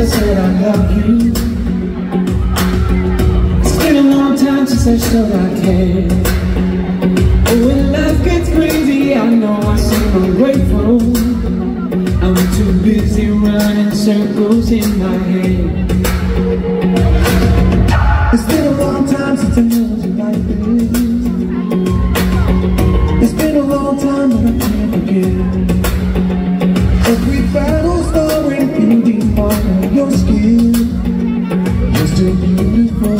said I love you. It's been a long time since I showed I care. Oh, when life gets crazy, I know I seem ungrateful. I'm too busy running circles in my head. It's been a long time since I known you like this. It's been a long time, but I can't forget. Every battle story, a beauty part of your skin. You're still beautiful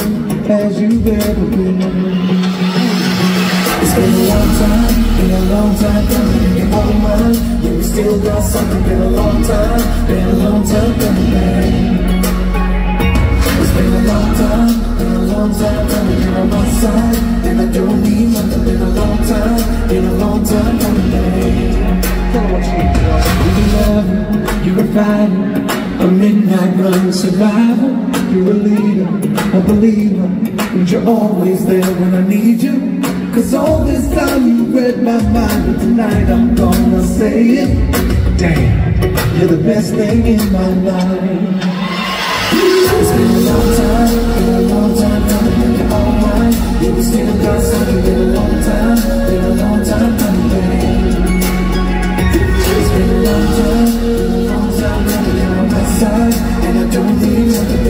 as you've ever been. It's been a long time coming in your own mind. Yeah, we still got something, been a long time coming back. It's been a long time coming here on my side. And I don't need nothing, been a long time coming back. You're a lover, you're a fighter, a midnight run survivor. You're a leader, a believer, and you're always there when I need you. Cause all this time you read my mind, but tonight I'm gonna say it. Damn, you're the best thing in my life. It's been a long time coming in your own mind. Yeah, we still got something, been a long time coming back. It's been a long time coming here on my side. And I don't need nothing.